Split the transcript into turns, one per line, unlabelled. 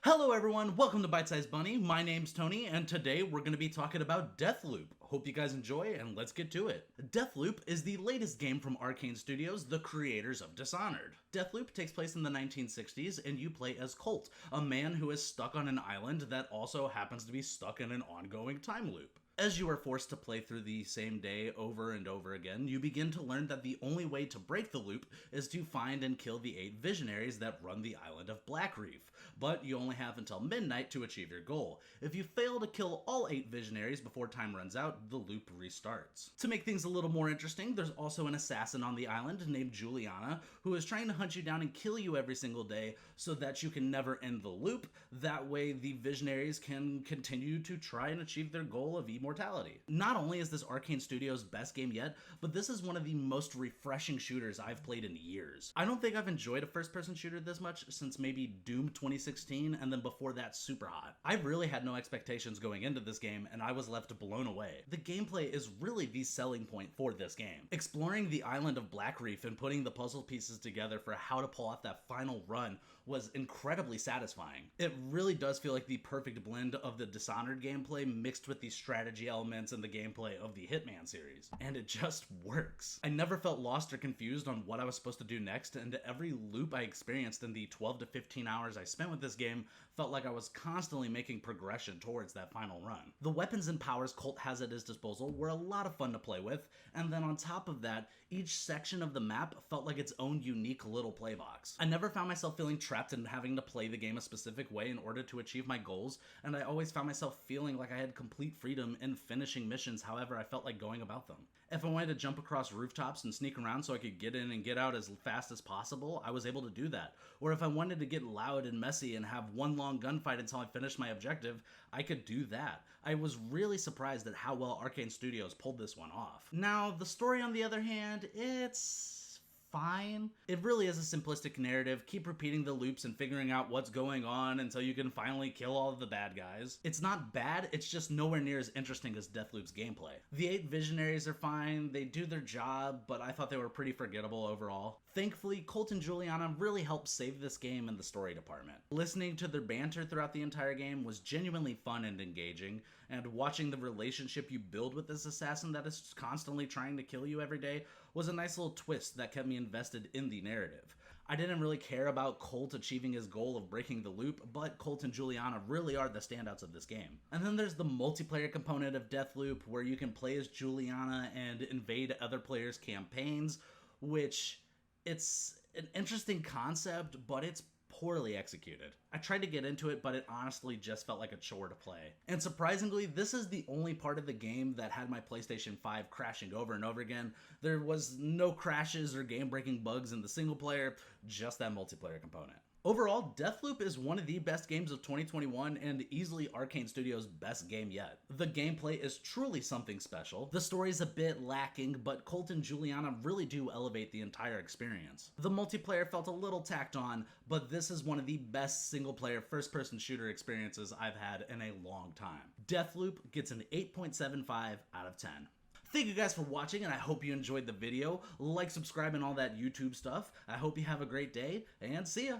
Hello everyone, welcome to Bite Size Bunny. My name's Tony, and today we're going to be talking about Deathloop. Hope you guys enjoy, and let's get to it. Deathloop is the latest game from Arkane Studios, the creators of Dishonored. Deathloop takes place in the 1960s, and you play as Colt, a man who is stuck on an island that also happens to be stuck in an ongoing time loop. As you are forced to play through the same day over and over again, you begin to learn that the only way to break the loop is to find and kill the 8 visionaries that run the island of Blackreef, but you only have until midnight to achieve your goal. If you fail to kill all 8 visionaries before time runs out, the loop restarts. To make things a little more interesting, there's also an assassin on the island named Juliana, who is trying to hunt you down and kill you every single day so that you can never end the loop. That way the visionaries can continue to try and achieve their goal of immortality. Not only is this Arkane Studios' best game yet, but this is one of the most refreshing shooters I've played in years. I don't think I've enjoyed a first-person shooter this much since maybe Doom 2016, and then before that, Superhot. I really had no expectations going into this game, and I was left blown away. The gameplay is really the selling point for this game. Exploring the island of Blackreef and putting the puzzle pieces together for how to pull off that final run was incredibly satisfying. It really does feel like the perfect blend of the Dishonored gameplay mixed with the strategy elements and the gameplay of the Hitman series, and it just works. I never felt lost or confused on what I was supposed to do next, and every loop I experienced in the 12 to 15 hours I spent with this game felt like I was constantly making progression towards that final run. The weapons and powers Colt has at his disposal were a lot of fun to play with, and then on top of that, each section of the map felt like its own unique little playbox. I never found myself feeling trapped in having to play the game a specific way in order to achieve my goals, and I always found myself feeling like I had complete freedom in finishing missions however I felt like going about them. If I wanted to jump across rooftops and sneak around so I could get in and get out as fast as possible, I was able to do that. Or if I wanted to get loud and messy and have one long gunfight until I finished my objective, I could do that. I was really surprised at how well Arkane Studios pulled this one off. Now, the story on the other hand, it's fine. It really is a simplistic narrative. Keep repeating the loops and figuring out what's going on until you can finally kill all of the bad guys. It's not bad, it's just nowhere near as interesting as Deathloop's gameplay. The 8 visionaries are fine, they do their job, but I thought they were pretty forgettable overall. Thankfully, Colt and Juliana really helped save this game in the story department. Listening to their banter throughout the entire game was genuinely fun and engaging, and watching the relationship you build with this assassin that is constantly trying to kill you every day was a nice little twist that kept me invested in the narrative. I didn't really care about Colt achieving his goal of breaking the loop, but Colt and Juliana really are the standouts of this game. And then there's the multiplayer component of Deathloop, where you can play as Juliana and invade other players' campaigns, which it's an interesting concept, but it's poorly executed. I tried to get into it, but it honestly just felt like a chore to play. And surprisingly, this is the only part of the game that had my PlayStation 5 crashing over and over again. There was no crashes or game-breaking bugs in the single player, just that multiplayer component. Overall, Deathloop is one of the best games of 2021 and easily Arkane Studios' best game yet. The gameplay is truly something special. The story is a bit lacking, but Colt and Juliana really do elevate the entire experience. The multiplayer felt a little tacked on, but this is one of the best single-player first-person shooter experiences I've had in a long time. Deathloop gets an 8.75 out of 10. Thank you guys for watching, and I hope you enjoyed the video. Like, subscribe, and all that YouTube stuff. I hope you have a great day, and see ya!